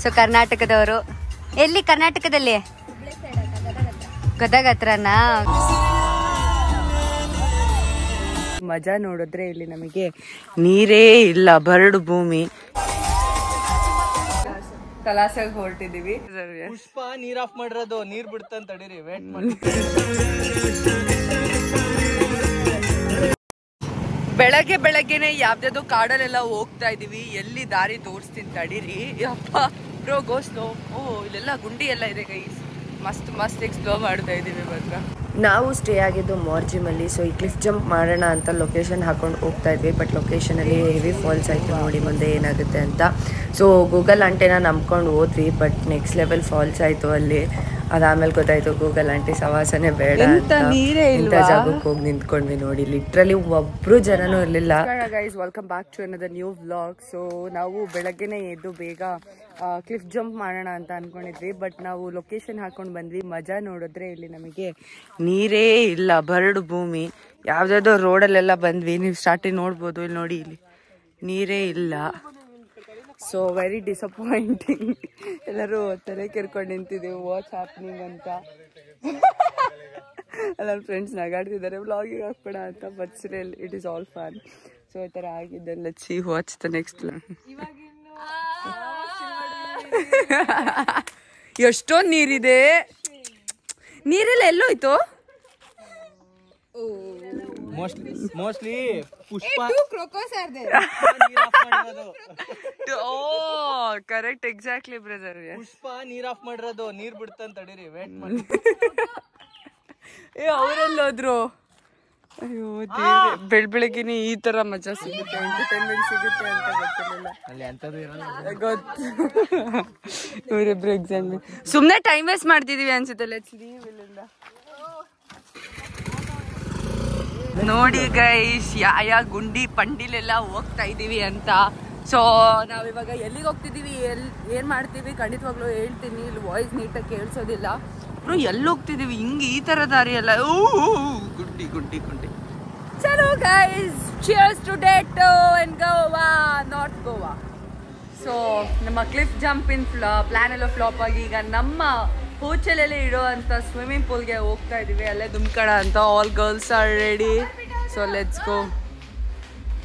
So ಕರ್ನಾಟಕದವರು. ಎಲ್ಲಿ ಕರ್ನಾಟಕದಲ್ಲಿ? ಗದಗ ಹತ್ರನಾ? ಮಜಾ ನೋಡಿದ್ರೆ ಇಲ್ಲಿ ನಮಗೆ ನೀರೇ ಇಲ್ಲ, ಬರಡು ಭೂಮಿ. ಕಲಾಸಾಗ ಹೊರಟಿದೀವಿ. ಪುಷ್ಪ ನೀರ್ ಆಫ್ ಮಾಡಿರೋದು, ನೀರ್ ಬಿಡ್ತಂತ ತಡೀರಿ, ವೇಟ್ ಮಾಡಿ. ಬೆಳಗ್ಗೆನೆ ಯಾವ್ದಾದ್ರು ಕಾಡಲ್ಲೆಲ್ಲ ಹೋಗ್ತಾ ಇದೀವಿ. ಎಲ್ಲಿ ದಾರಿ ತೋರಿಸ್ತೀನಿ ತಡೀರಿ. ಅಪ್ಪ ಬ್ರೋ ಗೋ ಸ್ಲೋ. ಇಲ್ಲೆಲ್ಲ ಗುಂಡಿ ಎಲ್ಲ ಇದೆ ಗೈಸ್. ಮಸ್ತ್ ಎಕ್ಸ್ಪ್ಲೋರ್ ಮಾಡ್ತಾ ಇದೀವಿ ಇವಾಗ. ನಾವು ಸ್ಟೇ ಆಗಿದ್ದು ಮಾರ್ಜಿಮಲ್ಲಿ. ಸೊ ಈ ಕ್ಲಿಫ್ ಜಂಪ್ ಮಾಡೋಣ ಅಂತ ಲೊಕೇಶನ್ ಹಾಕೊಂಡು ಹೋಗ್ತಾ ಇದ್ವಿ. ಬಟ್ ಲೊಕೇಶನಲ್ಲಿ ಹೆವಿ ಫಾಲ್ಸ್ ಆಯಿತು, ನೋಡಿ ಮುಂದೆ ಏನಾಗುತ್ತೆ ಅಂತ. ಸೊ ಗೂಗಲ್ ಆಂಟಿನ ನಂಬ್ಕೊಂಡು ಹೋದ್ವಿ, ಬಟ್ ನೆಕ್ಸ್ಟ್ ಲೆವೆಲ್ ಫಾಲ್ಸ್ ಆಯಿತು ಅಲ್ಲಿ. ಅದಾದ್ಮೇಲೆ ಗೊತ್ತಾಯ್ತು ಗೂಗಲ್ ಆಂಟಿ ಸವಾಸನೆ ಬೇಡ ಅಂತ. ಇಂಥ ಜಾಗಕ್ಕೆ ಹೋಗಿ ನಿಂತ್ಕೊಂಡ್ವಿ. ನೋಡಿ ಲಿಟ್ರಲಿ ಒಬ್ರು ಜನನೂ ಇರಲಿಲ್ಲ. Guys welcome back to another new vlog. So ನಾವು ಬೆಳಗ್ಗೆನೆ ಎದ್ದು ಬೇಗ ಕ್ಲಿಫ್ ಜಂಪ್ ಮಾಡೋಣ ಅಂತ ಅನ್ಕೊಂಡಿದ್ವಿ. ಬಟ್ ನಾವು ಲೊಕೇಶನ್ ಹಾಕೊಂಡು ಬಂದ್ವಿ. ಮಜಾ ನೋಡಿದ್ರೆ ಇಲ್ಲಿ ನಮಗೆ ನೀರೇ ಇಲ್ಲ, ಬರಡು ಭೂಮಿ. ಯಾವ್ದಾದ್ರು ರೋಡಲ್ಲೆಲ್ಲ ಬಂದ್ವಿ. ನೀವು ಸ್ಟಾರ್ಟಿಂಗ್ ನೋಡ್ಬೋದು, ಇಲ್ಲಿ ನೋಡಿ, ಇಲ್ಲಿ ನೀರೇ ಇಲ್ಲ. So very disappointing. ಎಲ್ಲರೂ ತಲೆ ಕೆರ್ಕೊಂಡು ನಿಂತಿದ್ದೀವಿ, ವಾಟ್ಸ್ ಹ್ಯಾಪ್ನಿಂಗ್ ಅಂತ. ಎಲ್ಲ ಫ್ರೆಂಡ್ಸ್ ನಗಾಡ್ತಿದ್ದಾರೆ ವ್ಲಾಗಿಗೆ ಹಾಕ್ಬೇಡ ಅಂತ. But still it is all fun. So ಈ ಥರ ಆಗಿದೆ. Let's see what's the next. ಎಷ್ಟೊಂದು ನೀರಿದೆ. ನೀರೆಲ್ಲ ಎಲ್ಲೋಯ್ತು? ಮೋಸ್ಟ್ಲಿ ಪುಷ್ಪ ಕರೆಕ್ಟ್, ಎಕ್ಸಾಕ್ಟ್ಲಿ ಬ್ರದರ್. ಪುಷ್ಪ ನೀರ್ ಆಫ್ ಮಾಡಿರೋದು, ನೀರ್ ಬಿಡ್ತಂತ ತಡೀರಿ, ವೇಟ್ ಮಾಡಿ. ಅವರೆಲ್ಲೋದ್ರು? ಅಯ್ಯೋ ಬೆಳಗ್ಗೆನೆ ಈ ತರ ಮಜಾ ಸಿಗುತ್ತೆ, ಎಂಟರ್ಟೈನ್ಮೆಂಟ್ ಸಿಗುತ್ತೆ ಅಂತ ಗೊತ್ತಿರಲಿಲ್ಲ. ಗೊತ್ತು, ಇವರಿಬ್ರು ಎಕ್ಸಾಮ್ ಸುಮ್ನೆ ಟೈಮ್ ವೇಸ್ಟ್ ಮಾಡ್ತಿದೀವಿ ಅನ್ಸುತ್ತೆ. ಲೆಟ್ಸ್ ಲೀವ್ ಇಲ್ಲಿಂದ. ನೋಡಿ ಗೈಸ್, ಯಾವ ಗುಂಡಿ ಪಂಡಿಲೆಲ್ಲ ಹೋಗ್ತಾ ಇದೀವಿ ಅಂತ. ಸೊ ನಾವಿವಾಗ ಎಲ್ಲಿಗೆ ಹೋಗ್ತಿದೀವಿ, ಏನ್ ಮಾಡ್ತೀವಿ ಖಂಡಿತವಾಗ್ಲೂ ಹೇಳ್ತೀನಿ. ಇಲ್ಲಿ ವಾಯ್ಸ್ ನೀಟಾಗಿ ಕೇಳಿಸೋದಿಲ್ಲ. ಎಲ್ಲಿ ಹೋಗ್ತಿದೀವಿ, ಹಿಂಗೆ ಈ ತರ ದಾರಿ ಎಲ್ಲ ಗುಂಡಿ ಗುಂಡಿ ಗುಂಡಿ. ಚಲೋ guys, cheers to date and Goa, not Goa. So ನಮ್ಮ ಕ್ಲಿಫ್ ಜಂಪ್ ಇನ್ ಪ್ಲಾನ್ ಎಲ್ಲ ಫ್ಲಾಪ್ ಆಗಿ ಈಗ ನಮ್ಮ ಹೋಚಲಲ್ಲಿ ಇಡೋ ಅಂತ ಸ್ವಿಮ್ಮಿಂಗ್ ಪೂಲ್ಗೆ ಹೋಗ್ತಾ ಇದೀವಿ. ಅಲ್ಲೇ ದುಮ್ಕಣ ಅಂತ. All girls are ready. So let's go.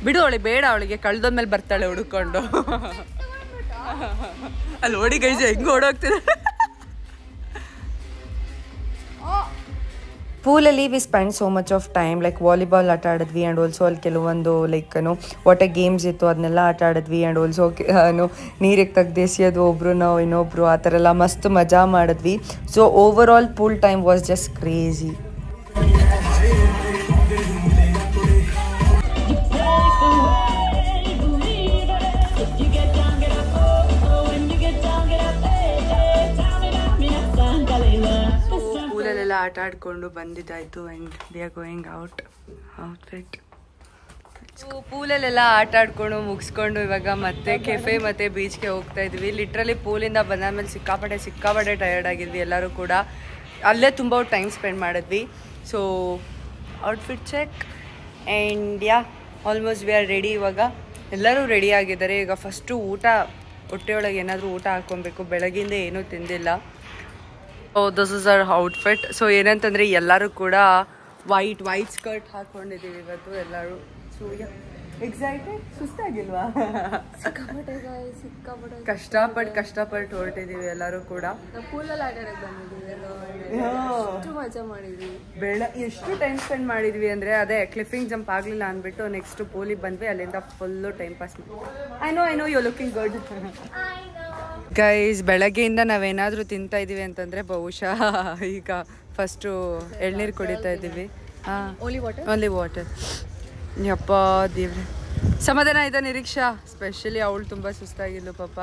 ಬಿಡು, ಅವಳಿಗೆ ಬೇಡ, ಅವಳಿಗೆ ಕಳ್ದೋದ್ಮೇಲೆ ಬರ್ತಾಳೆ ಹುಡ್ಕೊಂಡು. ಅಲ್ಲಿ ಓಡಿ ಗೈಸ್ ಹೆಂಗ್ ಓಡೋಗ್ತಿದೆ. ಪೂಲಲ್ಲಿ we spend so much of time. Like volleyball ಆಟ ಆಡಿದ್ವಿ. ಆ್ಯಂಡ್ ಆಲ್ಸೋ ಅಲ್ಲಿ ಕೆಲವೊಂದು ಲೈಕ್ ವಾಟರ್ ಗೇಮ್ಸ್ ಇತ್ತು, ಅದನ್ನೆಲ್ಲ ಆಟ ಆಡಿದ್ವಿ. ಆ್ಯಂಡ್ ಆಲ್ಸೋ ನೀರಿಗೆ ತೆಗ್ದೇಸಿಯೋದು ಒಬ್ರು ನಾವು ಇನ್ನೊಬ್ರು, ಆ ಥರ ಎಲ್ಲ ಮಸ್ತ್ ಮಜಾ ಮಾಡಿದ್ವಿ. So overall pool time was just crazy. ಪೂಲಲ್ಲೆಲ್ಲ ಆಟ ಆಡ್ಕೊಂಡು ಬಂದಿದ್ದಾಯ್ತು. And we are going outfit. ಪೂಲಲ್ಲೆಲ್ಲ ಆಟ ಆಡ್ಕೊಂಡು ಮುಗಿಸ್ಕೊಂಡು ಇವಾಗ ಮತ್ತೆ ಕೆಫೆ ಮತ್ತೆ ಬೀಚ್ಗೆ ಹೋಗ್ತಾ ಇದ್ವಿ. ಲಿಟ್ರಲಿ ಪೂಲಿಂದ ಬಂದಾದ್ಮೇಲೆ ಸಿಕ್ಕಾಪಟ್ಟೆ ಟಯರ್ಡ್ ಆಗಿದ್ವಿ ಎಲ್ಲರೂ ಕೂಡ. ಅಲ್ಲೇ ತುಂಬ ಟೈಮ್ ಸ್ಪೆಂಡ್ ಮಾಡಿದ್ವಿ. So outfit check and ya almost we are ready. ಇವಾಗ ಎಲ್ಲರೂ ರೆಡಿ ಆಗಿದ್ದಾರೆ. ಈಗ ಫಸ್ಟು ಊಟ, ಹೊಟ್ಟೆಯೊಳಗೆ ಏನಾದರೂ ಊಟ ಹಾಕ್ಕೊಬೇಕು. ಬೆಳಗ್ಗಿಂದ ಏನೂ ತಿಂದಿಲ್ಲ. This is our outfit. So ಏನಂತಂದರೆ ಎಲ್ಲರೂ ಕೂಡ ವೈಟ್ ಸ್ಕರ್ಟ್ ಹಾಕ್ಕೊಂಡಿದ್ದೀವಿ ಇವತ್ತು ಎಲ್ಲರೂ. So excited? ಸುಸ್ತಾಗಿಲ್ವಾ? ಕಷ್ಟಪಟ್ಟು ಹೊರಟಿದ್ದೀವಿ ಎಲ್ಲರೂ ಕೂಡ. ಎಷ್ಟು ಟೈಮ್ ಸ್ಪೆಂಡ್ ಮಾಡಿದ್ವಿ ಅಂದರೆ ಅದೇ ಕ್ಲಿಫಿಂಗ್ ಜಂಪ್ ಆಗಲಿಲ್ಲ ಅಂದ್ಬಿಟ್ಟು ನೆಕ್ಸ್ಟ್ ಪೂಲಿಗೆ ಬಂದ್ವಿ. ಅಲ್ಲಿಂದ full time pass. I know you looking good. Guys, ಬೆಳಗ್ಗೆಯಿಂದ ನಾವೇನಾದರೂ ತಿಂತಾ ಇದ್ದೀವಿ ಅಂತಂದರೆ ಬಹುಶಃ ಈಗ ಫಸ್ಟು ಎಳ್ನೀರು ಕುಡಿತಾ ಇದ್ದೀವಿ. Only water. ಯಪ್ಪ ದೇವ್ರೆ, ಸಮಾಧಾನ ಆಯ್ತಾ ನಿರೀಕ್ಷಾ? ಸ್ಪೆಷಲಿ ಅವಳು ತುಂಬ ಸುಸ್ತಾಗಿದ್ಲು ಪಾಪ.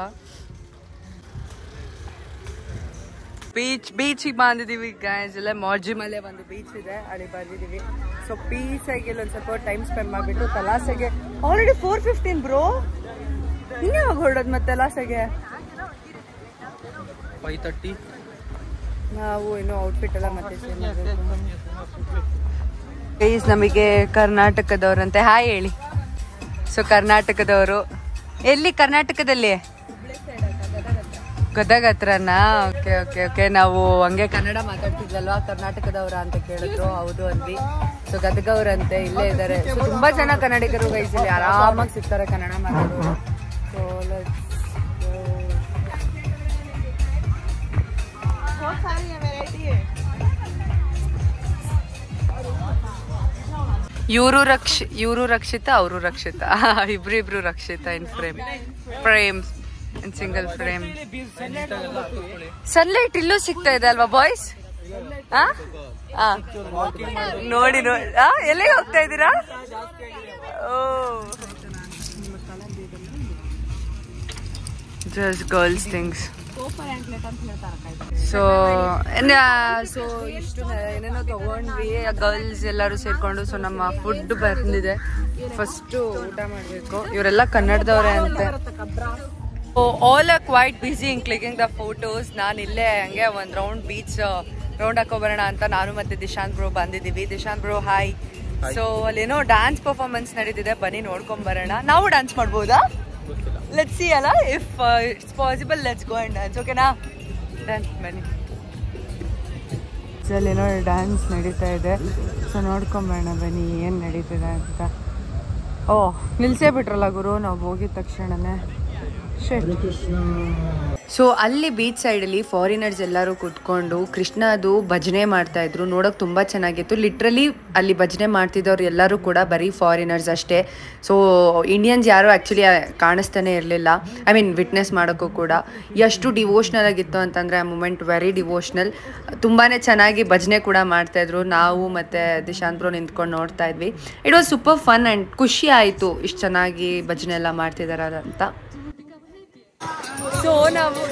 ಬೀಚಿಗೆ ಬಂದಿದ್ದೀವಿ ಗೈಸ್. ಎಲ್ಲ ಮಾರ್ಜಿಮಲ್ಲೇ ಒಂದು ಬೀಚ್ ಇದೆ, ಅಲ್ಲಿ ಬಂದಿದ್ದೀವಿ. ಸೊ ಪೀಸಾಗಿ ಒಂದು ಸ್ವಲ್ಪ ಟೈಮ್ ಸ್ಪೆಂಡ್ ಮಾಡಿಬಿಟ್ಟು ತಲಾಸೆಗೆ ಆಲ್ರೆಡಿ 4:15 ಬ್ರೋ. ಇನ್ಯಾವಾಗ ಹೊರಡೋದು ಮತ್ತೆ ತಲಾಸೆಗೆ? 5:30. ನಾವು ಇನ್ನೂ ಔಟ್ಫಿಟ್ ಎಲ್ಲ ಮತ್ತೆ ಗೈಸ್. ನಮಗೆ ಕರ್ನಾಟಕದವ್ರಂತೆ ಹಾಯ್ ಹೇಳಿ. ಸೊ ಕರ್ನಾಟಕದವರು. ಎಲ್ಲಿ ಕರ್ನಾಟಕದಲ್ಲಿ? ಗದಗ ಹತ್ರನಾ? Okay okay okay. ನಾವು ಹಂಗೆ ಕನ್ನಡ ಮಾತಾಡ್ತಿದ್ವಲ್ವಾ, ಕರ್ನಾಟಕದವ್ರ ಅಂತ ಕೇಳಿದ್ರು. ಹೌದು ಅಂದ್ವಿ. ಸೊ ಗದಗವ್ರಂತೆ, ಇಲ್ಲೇ ಇದ್ದಾರೆ. ಸೊ ತುಂಬಾ ಜನ ಕನ್ನಡಿಗರು ವಯಸ್ಸಲ್ಲಿ ಆರಾಮಾಗಿ ಸಿಗ್ತಾರೆ ಕನ್ನಡ ಮಾತಾಡೋರು. ಸೊ ಇವರು ರಕ್ಷಿತಾ, ಅವರು ರಕ್ಷಿತಾ, ಇಬ್ರು Rakshita in frame in single frame. Sunlight ಇಲ್ಲೂ ಸಿಗ್ತಾ ಇದೆ ಅಲ್ವಾ ಬಾಯ್ಸ್? ನೋಡಿ ನೋಡಿ, ಎಲ್ಲಿಗೆ ಹೋಗ್ತಾ ಇದ್ದೀರಾ? Just girls things. ಸೊ ಇಷ್ಟು ಏನೇನೋ ತಗೊಂಡ್ವಿ ಗರ್ಲ್ಸ್ ಎಲ್ಲರೂ ಸೇರ್ಕೊಂಡು. ಸೊ ನಮ್ಮ ಫುಡ್ ಬಂದಿದೆ, ಫಸ್ಟ್ ಊಟ ಮಾಡ್ಬೇಕು. ಇವರೆಲ್ಲ ಕನ್ನಡದವ್ರೆ ಅಂತೆ. All are quite busy in clicking the photos. ನಾನು ಇಲ್ಲೇ ಹಂಗೆ ಒಂದು ರೌಂಡ್ ಬೀಚ್ ರೌಂಡ್ ಹಾಕೋಬರೋಣ ಅಂತ ನಾನು ಮತ್ತೆ ದಿಶಾಂತ್ ಬ್ರೋ ಬಂದಿದ್ದೀವಿ. Dishant bro hi. ಸೊ ಅಲ್ಲೇನೋ ಡ್ಯಾನ್ಸ್ ಪರ್ಫಾರ್ಮೆನ್ಸ್ ನಡೀತಿದೆ, ಬನ್ನಿ ನೋಡ್ಕೊಂಡ್ ಬರೋಣ. ನಾವು ಡ್ಯಾನ್ಸ್ ಮಾಡ್ಬೋದಾ? ಲೆಟ್ಸ್ ಸಿ ಅಲ್ಲ, if it's possible let's go and dance. ಓಕೆನಾ? ಡ್ಯಾನ್ಸ್ ಬನ್ನಿ. ಅಲ್ಲೇನೋ ಡ್ಯಾನ್ಸ್ ನಡೀತಾ ಇದೆ. ಸೊ ನೋಡ್ಕೊಂಬರೋಣ ಬನ್ನಿ ಏನು ನಡೀತಿದೆ ಅಂತ. ನಿಲ್ಸೇ ಬಿಟ್ರಲ್ಲ ಗುರು ನಾವು ಹೋಗಿದ ತಕ್ಷಣನೇ. ಸೊ ಅಲ್ಲಿ ಬೀಚ್ ಸೈಡಲ್ಲಿ ಫಾರಿನರ್ಸ್ ಎಲ್ಲರೂ ಕುತ್ಕೊಂಡು ಕೃಷ್ಣದು ಭಜನೆ ಮಾಡ್ತಾ ಇದ್ರು. ನೋಡೋಕೆ ತುಂಬ ಚೆನ್ನಾಗಿತ್ತು. ಲಿಟ್ರಲಿ ಅಲ್ಲಿ ಭಜನೆ ಮಾಡ್ತಿದ್ದವ್ರು ಎಲ್ಲರೂ ಕೂಡ ಬರೀ ಫಾರಿನರ್ಸ್ ಅಷ್ಟೇ. ಸೊ ಇಂಡಿಯನ್ಸ್ ಯಾರು ಆ್ಯಕ್ಚುಲಿ ಕಾಣಿಸ್ತಾನೆ ಇರಲಿಲ್ಲ. ಐ ಮೀನ್ ವಿಟ್ನೆಸ್ ಮಾಡೋಕ್ಕೂ ಕೂಡ ಎಷ್ಟು ಡಿವೋಷ್ನಲ್ ಆಗಿತ್ತು ಅಂತಂದರೆ ಆ ಮೂಮೆಂಟ್ ವೆರಿ ಡಿವೋಷ್ನಲ್. ತುಂಬಾ ಚೆನ್ನಾಗಿ ಭಜನೆ ಕೂಡ ಮಾಡ್ತಾಯಿದ್ರು. ನಾವು ಮತ್ತು ದಿಶಾಂತ್ ಬ್ರೋ ನಿಂತ್ಕೊಂಡು ನೋಡ್ತಾ ಇದ್ವಿ. It was super fun and ಖುಷಿ ಆಯಿತು ಇಷ್ಟು ಚೆನ್ನಾಗಿ ಭಜನೆ ಎಲ್ಲ ಮಾಡ್ತಿದ್ದಾರೆ ಅಂತ. ಸೊ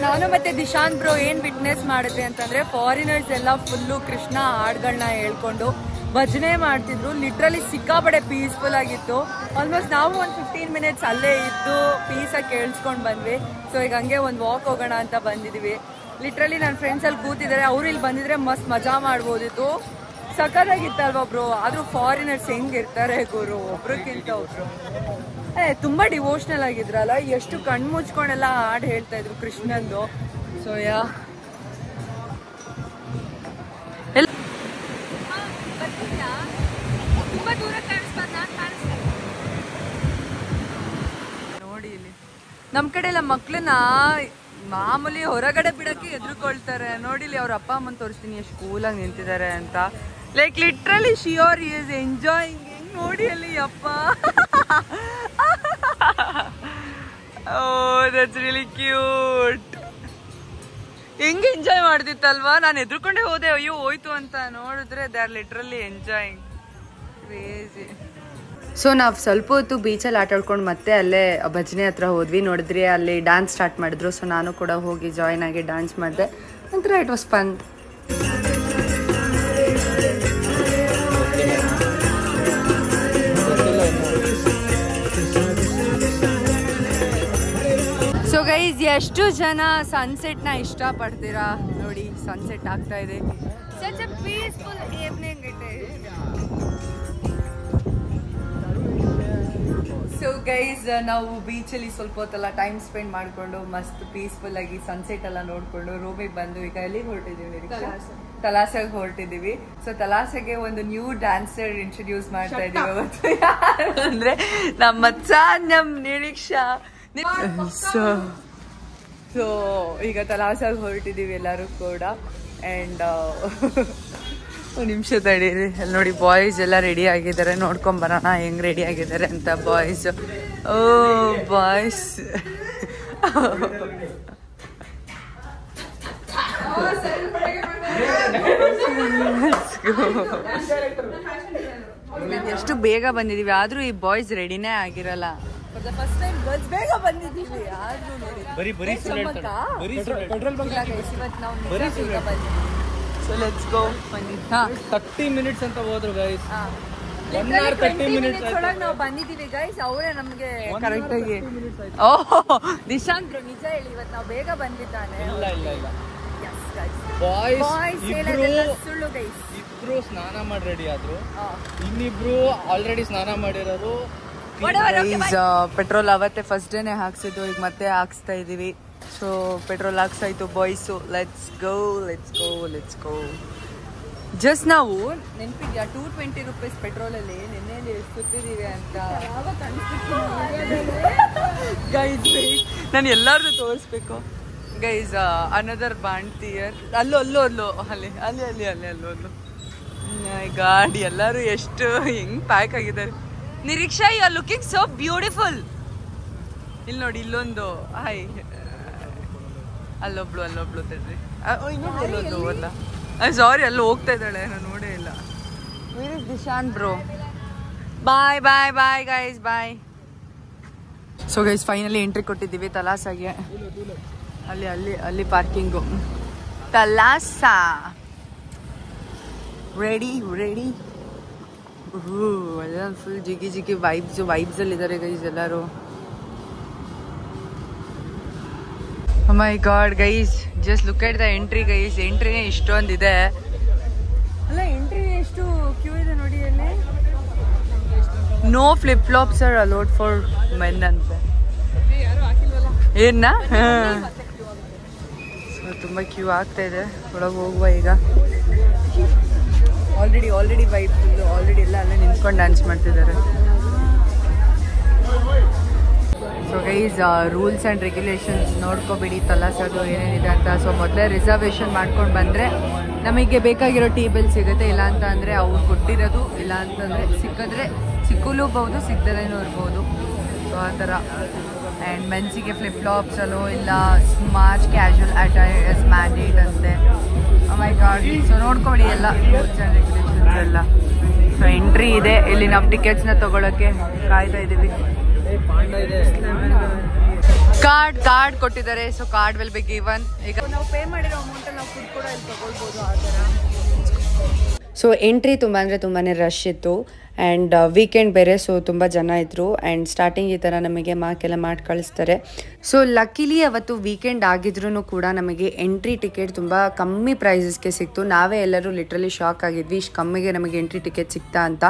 ನಾನು ಮತ್ತೆ ದಿಶಾಂತ್ ಬ್ರೋ ಏನ್ ವಿಟ್ನೆಸ್ ಮಾಡಿದ್ವಿ ಅಂತಂದ್ರೆ ಫಾರಿನರ್ಸ್ ಎಲ್ಲ ಫುಲ್ಲು ಕೃಷ್ಣ ಹಾಡ್ಗಳನ್ನ ಹೇಳ್ಕೊಂಡು ಭಜನೆ ಮಾಡ್ತಿದ್ರು. ಲಿಟ್ರಲಿ ಸಿಕ್ಕಾಪಡೆ ಪೀಸ್ಫುಲ್ ಆಗಿತ್ತು. ಆಲ್ಮೋಸ್ಟ್ ನಾವು ಒಂದು 15 ಮಿನಿಟ್ಸ್ ಅಲ್ಲೇ ಇದ್ದು ಪೀಸಾಗಿ ಕೇಳಿಸ್ಕೊಂಡು ಬಂದ್ವಿ. ಸೊ ಈಗ ಹಂಗೆ ಒಂದು ವಾಕ್ ಹೋಗೋಣ ಅಂತ ಬಂದಿದ್ವಿ. ಲಿಟ್ರಲಿ ನನ್ನ ಫ್ರೆಂಡ್ಸ್ ಅಲ್ಲಿ ಕೂತಿದ್ದಾರೆ. ಅವ್ರು ಇಲ್ಲಿ ಬಂದಿದ್ರೆ ಮಸ್ತ್ ಮಜಾ ಮಾಡ್ಬೋದಿತ್ತು. ಸಖತ್ತಾಗಿತ್ತಲ್ವ ಬ್ರೋ? ಆದ್ರೂ ಫಾರಿನರ್ಸ್ ಹೆಂಗಿರ್ತಾರೆ ಗುರು, ಒಬ್ರಕ್ಕಿಂತ ಒಬ್ರು. ತುಂಬಾ ಡಿವೋಷನಲ್ ಆಗಿದ್ರಲ್ಲ, ಎಷ್ಟು ಕಣ್ಣು ಮುಚ್ಕೊಂಡೆಲ್ಲ ಹಾಡು ಹೇಳ್ತಾ ಇದ್ರು ಕೃಷ್ಣಂದು. ಸೊ ನೋಡಿ ಇಲ್ಲಿ ನಮ್ ಕಡೆ ಎಲ್ಲ ಮಕ್ಳನ್ನ ಮಾಮೂಲಿ ಹೊರಗಡೆ ಬಿಡಕ್ಕೆ ಎದುರುಕೊಳ್ತಾರೆ. ನೋಡಿಲಿ ಅವ್ರ ಅಪ್ಪ ಅಮ್ಮನ್ ತೋರಿಸ್ತೀನಿ ಎಷ್ಟು ಕೂಲಾಗಿ ನಿಂತಿದ್ದಾರೆ ಅಂತ. ಲೈಕ್ ಲಿಟ್ರಲಿ ಶಿಯೋರ್ ಈಸ್ ಎಂಜಾಯಿಂಗ್. ನೋಡಿ ಅಲ್ಲಿ ಅಪ್ಪ. That's really cute. ಹೆಂಗ್ ಎಂಜಾಯ್ ಮಾಡ್ತಿತ್ತಲ್ವಾ? ನಾನು ಎದ್ರುಕೊಂಡೇ ಹೋದೆ, ಅಯ್ಯೋ ಹೋಯ್ತು ಅಂತ. ನೋಡಿದ್ರೆ they are literally enjoying. Crazy. So ನಾವು ಸ್ವಲ್ಪ ಹೊತ್ತು ಬೀಚಲ್ಲಿ ಆಟ ಆಡ್ಕೊಂಡು ಮತ್ತೆ ಅಲ್ಲೇ ಭಜನೆ ಹತ್ರ ಹೋದ್ವಿ. ನೋಡಿದ್ರಿ ಅಲ್ಲಿ ಡ್ಯಾನ್ಸ್ ಸ್ಟಾರ್ಟ್ ಮಾಡಿದ್ರು. ಸೊ ನಾನು ಕೂಡ ಹೋಗಿ ಜಾಯ್ನ್ ಆಗಿ ಡ್ಯಾನ್ಸ್ ಮಾಡಿದೆ. ನಂತರ it was fun. So guys, ಎಷ್ಟು ಜನ ಸನ್ಸೆಟ್ನ ಇಷ್ಟಪಡ್ತೀರಾ? ನೋಡಿ ಸನ್ಸೆಟ್ ಆಗ್ತಾ ಇದೆ. Such a peaceful evening it is. So guys, ನಾವು ಬೀಚಲ್ಲಿ ಸ್ವಲ್ಪ ಹೊತ್ತೆಲ್ಲ ಟೈಮ್ ಸ್ಪೆಂಡ್ ಮಾಡಿಕೊಂಡು ಮಸ್ತ್ ಪೀಸ್ಫುಲ್ ಆಗಿ ಸನ್ಸೆಟ್ ಎಲ್ಲ ನೋಡಿಕೊಂಡು ರೂಮಿಗೆ ಬಂದು ಈಗ ಎಲ್ಲಿಗೆ ಹೊರಟಿದ್ದೀವಿ? ತಲಾಸೆಗೆ ಹೊರಟಿದ್ದೀವಿ. ಸೊ ತಲಾಸೆಗೆ ಒಂದು ನ್ಯೂ ಡ್ಯಾನ್ಸರ್ ಇಂಟ್ರೊಡ್ಯೂಸ್ ಮಾಡ್ತಾ ಇದೀವಿ ಅವತ್ತು. ಯಾರು ಅಂದ್ರೆ ನಮ್ಮ ನಮ್ ನಿರೀಕ್ಷಾ. ಸೊ ಈಗ ತಲಾಸಾಗಿ ಹೊರಟಿದ್ದೀವಿ ಎಲ್ಲರೂ ಕೂಡ. ಆ್ಯಂಡ್ ಒಂದು ನಿಮಿಷ ತಡೀರಿ. ಅಲ್ಲಿ ನೋಡಿ ಬಾಯ್ಸ್ ಎಲ್ಲ ರೆಡಿ ಆಗಿದ್ದಾರೆ. ನೋಡ್ಕೊಂಡ್ ಬರೋಣ ಹೆಂಗ್ ರೆಡಿ ಆಗಿದ್ದಾರೆ ಅಂತ ಬಾಯ್ಸ್. ಓ ಬಾಯ್ಸ್, ಎಷ್ಟು ಬೇಗ ಬಂದಿದೀವಿ, ಆದ್ರೂ ಈ ಬಾಯ್ಸ್ ರೆಡಿನೇ ಆಗಿರಲ್ಲ. ಫಸ್ಟ್ ಟೈಮ್ ಗರ್ಲ್ಸ್ ಬೇಗ ಬಂದಿದ್ದೀವಿ. ಆದ್ರೂ ನೋಡಿ ಸೊ ಲೆಟ್ಸ್ ಗೋ. ಬನ್ನಿ. 30 ಮಿನಿಟ್ಸ್ ಅಂತ ಹೋದ್ರು ಗೈಸ್. 20 ಮಿನಿಟ್ಸ್ ಒಳಗೆ ನಾವು ಬಂದಿದ್ದೀವಿ ಗೈಸ್. ಅವರೇ ನಮ್ಗೆ ಕರೆಕ್ಟ್ ಆಗಿ. ಓಹ್ ನಿಶಾಂತ್ ನಿಜ ಹೇಳಿ, ಇವತ್ತು ನಾವು ಬೇಗ ಬಂದಿದ್ದಾನೆ. ಸುಳ್ಳು ಗೈಸ್. ಇಬ್ರು ಸ್ನಾನ ಮಾಡಿ ರೆಡಿ ಆದ್ರು, ಇನ್ನಿಬ್ರು ಆಲ್ರೆಡಿ ಸ್ನಾನ ಮಾಡಿರೋರು. ಪೆಟ್ರೋಲ್ ಅವತ್ತೆ ಫಸ್ಟ್ ಡೇನೆ ಹಾಕ್ಸಿದ್ದು, ಈಗ ಮತ್ತೆ ಹಾಕ್ಸ್ತಾ ಇದೀವಿ. ಸೊ ಪೆಟ್ರೋಲ್ ಹಾಕ್ಸಾಯ್ತು ಬಾಯ್ಸು. Let's go. ಜಸ್ಟ್ ನಾವು ನೆನಪಿದ್ಯಾ 220 ರೂಪೀಸ್ ಪೆಟ್ರೋಲಲ್ಲಿ ನೆನ್ನೆಯಲ್ಲಿ ಸುತ್ತಿದ್ದೀವಿ ಅಂತ. ಗೈಸ್ ನಾನು ಎಲ್ಲಾರ್ದು ತೋರಿಸ್ಬೇಕು ಗೈಸ್. ಅನದರ್ ಬಾಣ್ತಿಯರ್ ಅಲ್ಲೋ ಅಲ್ಲೋ ಗಾಡಿ ಎಲ್ಲರೂ ಎಷ್ಟು ಹೆಂಗ್ ಪ್ಯಾಕ್ ಆಗಿದ್ದಾರೆ. Niriksha you are looking so beautiful. ಇಲ್ಲಿ ನೋಡಿ ಇಲ್ಲೊಂದು ಹಾಯ್, ಅಲ್ಲೊಬ್ಳು ತಡ್ರಿ, ಇನ್ನೊಂದು ಅಲ್ಲ ಸಾರಿ ಅಲ್ಲಿ ಹೋಗ್ತಾ ಇದ್ದಾಳೆ, ನಾನು ನೋಡೇ ಇಲ್ಲ. Where is Dishan bro? Bye guys bye. So guys finally entry ಕೊಟ್ಟಿದ್ದೀವಿ ತಲಾಸಾಗೆ. ಅಲ್ಲಿ ಪಾರ್ಕಿಂಗು ತಲಾಸ. ರೆಡಿ ಫುಲ್ ಜಿಗಿ ವೈಬ್ಸ್ ಅಲ್ಲಿ ಇದ್ದಾರೆ ಗೈಸ್ ಎಲ್ಲರೂ. Oh my god guys, just look at the entry guys. ಎಂಟ್ರಿನೇ ಇಷ್ಟೊಂದಿದೆ ಅಲ್ಲ, ಎಂಟ್ರಿನೇ ಎಷ್ಟು ಕ್ಯೂ ಇದೆ ನೋಡಿ ಅಲ್ಲಿ. No flip flops are allowed for men ಅಂತ. ಏನ ತುಂಬಾ ಕ್ಯೂ ಆಗ್ತಾ ಇದೆ. ಒಳಗೆ ಹೋಗುವ ಈಗ. ಆಲ್ರೆಡಿ ವೈಬ್ ಆಲ್ರೆಡಿ ಎಲ್ಲ ಅಲ್ಲೇ ನಿಂತ್ಕೊಂಡು ಡ್ಯಾನ್ಸ್ ಮಾಡ್ತಿದ್ದಾರೆ. So guys rules and regulations ನೋಡ್ಕೊಬೇಡಿ ತಲಾಸದು ಏನೇನಿದೆ ಅಂತ. ಸೊ ಮೊದಲೇ ರಿಸರ್ವೇಷನ್ ಮಾಡ್ಕೊಂಡು ಬಂದರೆ ನಮಗೆ ಬೇಕಾಗಿರೋ ಟೇಬಲ್ ಸಿಗುತ್ತೆ. ಇಲ್ಲ ಅಂತ ಅಂದರೆ ಅವ್ರು ಕೊಟ್ಟಿರೋದು, ಇಲ್ಲ ಅಂತಂದರೆ ಸಿಕ್ಕಲೂಬಹುದು, ಸಿಗ್ದಲೇನೂ ಇರ್ಬೋದು. ಸೊ ಆ ಥರ. ಆ್ಯಂಡ್ ಮೆನ್ಸಿಗೆ ಫ್ಲಿಪ್ ಫ್ಲಾಪ್ಸ್ ಅಲ್ಲೋ ಇಲ್ಲ smart casual attire is mandate ಅಂತೆ. My god. ಸೊ ನೋಡ್ಕೊಬೇಡಿ ಎಲ್ಲ ರೂಲ್ಸ್ ಆ್ಯಂಡ್ ರೆಗ್ಯುಲೇಷನ್ಸ್ ಎಲ್ಲ. ಸೊ ಎಂಟ್ರಿ ಇದೆ ಇಲ್ಲಿ. ನಮ್ಮ ಟಿಕೆಟ್ಸ್ನ ತೊಗೊಳಕ್ಕೆ ಕಾಯ್ತಾ ಇದ್ದೀವಿ. ಕಾರ್ಡ್ ಕೊಟ್ಟಿದ್ದಾರೆ. So card will be given. ಈಗ ನಾವು ಪೇ ಮಾಡಿರೋ ಅಮೌಂಟ್ ನಾವು ಫುಡ್ ಕೂಡ ಇಲ್ಲಿ ತಗೊಳ್ಬೋದು ಆ ಥರ. ಸೊ ಎಂಟ್ರಿ ತುಂಬ ಅಂದರೆ ತುಂಬಾ ರಶ್ ಇತ್ತು. ಆ್ಯಂಡ್ ವೀಕೆಂಡ್ ಬೇರೆ, ಸೊ ತುಂಬ ಜನ ಇದ್ದರು. ಆ್ಯಂಡ್ ಸ್ಟಾರ್ಟಿಂಗ್ ಈ ಥರ ನಮಗೆ ಮಾರ್ಕೆಲ್ಲ ಮಾಡಿ ಕಳಿಸ್ತಾರೆ. ಸೊ ಲಕ್ಕಿಲಿ ಅವತ್ತು ವೀಕೆಂಡ್ ಆಗಿದ್ರೂ ಕೂಡ ನಮಗೆ ಎಂಟ್ರಿ ಟಿಕೆಟ್ ತುಂಬ ಕಮ್ಮಿ ಪ್ರೈಸಸ್ಗೆ ಸಿಕ್ತು. ನಾವೇ ಎಲ್ಲರೂ ಲಿಟ್ರಲಿ ಶಾಕ್ ಆಗಿದ್ವಿ, ಇಷ್ಟು ಕಮ್ಮಿಗೆ ನಮಗೆ ಎಂಟ್ರಿ ಟಿಕೆಟ್ ಸಿಗ್ತಾ ಅಂತ.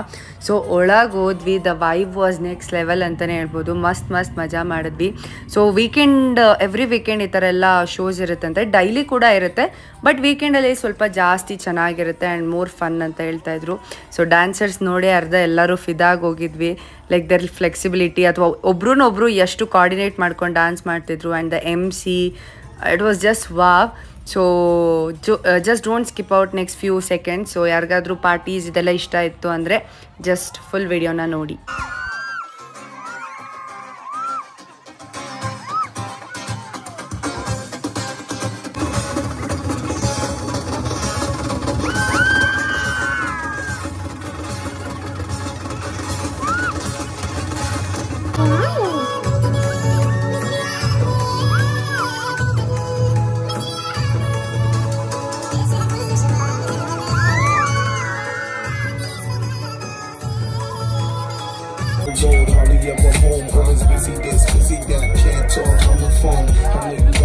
ಸೊ ಒಳಗೆ ಹೋದ್ವಿ. The vibe was next level ಅಂತಲೇ ಹೇಳ್ಬೋದು. ಮಸ್ತ್ ಮಜಾ ಮಾಡಿದ್ವಿ. ಸೊ ವೀಕೆಂಡ್ ಎವ್ರಿ ವೀಕೆಂಡ್ ಈ ಥರ ಎಲ್ಲ ಶೋಸ್ ಇರುತ್ತಂತೆ. ಡೈಲಿ ಕೂಡ ಇರುತ್ತೆ, ಬಟ್ ವೀಕೆಂಡಲ್ಲಿ ಸ್ವಲ್ಪ ಜಾಸ್ತಿ ಚೆನ್ನಾಗಿರುತ್ತೆ ಆ್ಯಂಡ್ ಮೋರ್ ಫನ್ ಅಂತ ಹೇಳ್ತಾಯಿದ್ರು. ಸೊ ಡ್ಯಾನ್ಸರ್ಸ್ ನೋಡಿ ಅರ್ಧ ಎಲ್ಲರೂ ಫಿದಾಗಿ ಹೋಗಿದ್ವಿ. ಲೈಕ್ ದರ್ ಫ್ಲೆಕ್ಸಿಬಿಲಿಟಿ ಅಥವಾ ಒಬ್ರು ಎಷ್ಟು ಕೋಆರ್ಡಿನೇಟ್ ಮಾಡ್ಕೊಂಡು ಡ್ಯಾನ್ಸ್ ಮಾಡ್ತಿದ್ರು. And the MC, it was just wow. So just don't skip out next few seconds. So ಯಾರಿಗಾದ್ರೂ ಪಾರ್ಟೀಸ್ ಇದೆಲ್ಲ ಇಷ್ಟ ಇತ್ತು ಅಂದರೆ ಜಸ್ಟ್ ಫುಲ್ ವಿಡಿಯೋನ ನೋಡಿ.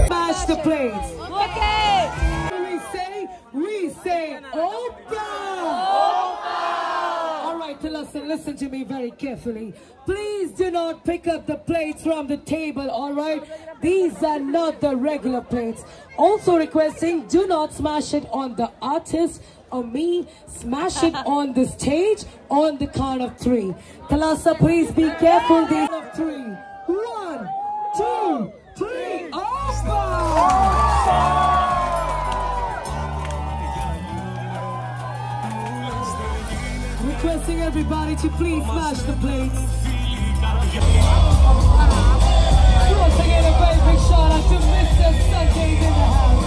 Smash the plates. Okay. We say Opa. All right, listen to me very carefully. Please do not pick up the plates from the table. All right, these are not the regular plates. Also requesting, do not smash it on the artist or me. Smash it on the stage on the count of 3. Thalassa, please be careful. These of 3. 1, 2, 3. Opa! Requesting everybody to please smash the plates. Once again, a very big shout out to Mr. Sundays in the house.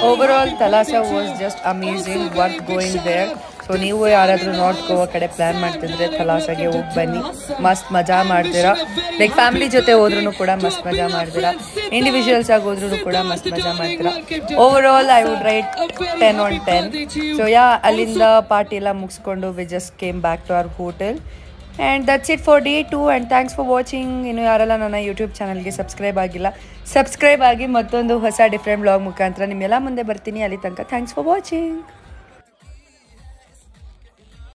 Overall, Thalassa was just amazing, worth going there. So ನೀವು ಯಾರಾದರೂ north Goa ಕಡೆ plan ಮಾಡ್ತಿದ್ರೆ ಥಲಾಸಾಗೆ ಹೋಗಿ ಬನ್ನಿ. ಮಸ್ತ್ ಮಜಾ ಮಾಡ್ತೀರಾ. Like family ಜೊತೆ ಹೋದ್ರೂ ಕೂಡ ಮಸ್ತ್ ಮಜಾ ಮಾಡ್ತೀರಾ. ಇಂಡಿವಿಜುವಲ್ಸ್ ಆಗಿ ಹೋದ್ರೂ ಕೂಡ ಮಸ್ತ್ ಮಜಾ ಮಾಡ್ತೀರಾ. Over all I would rate 10 on 10. So ಅಲ್ಲಿಂದ ಪಾರ್ಟಿ ಎಲ್ಲ ಮುಗಿಸ್ಕೊಂಡು we just came back to our hotel. And that's it for day 2 and thanks for watching. ಇನ್ನು ಯಾರೆಲ್ಲ ನನ್ನ ಯೂಟ್ಯೂಬ್ ಚಾನಲ್ಗೆ ಸಬ್ಸ್ಕ್ರೈಬ್ ಆಗಿಲ್ಲ, ಸಬ್ಸ್ಕ್ರೈಬ್ ಆಗಿ ಮತ್ತೊಂದು ಹೊಸ ಡಿಫ್ರೆಂಟ್ ಬ್ಲಾಗ್ ಮುಖಾಂತರ ನಿಮ್ಮೆಲ್ಲ ಮುಂದೆ ಬರ್ತೀನಿ. ಅಲ್ಲಿ ತನಕ ಥ್ಯಾಂಕ್ಸ್ ಫಾರ್ ವಾಚಿಂಗ್.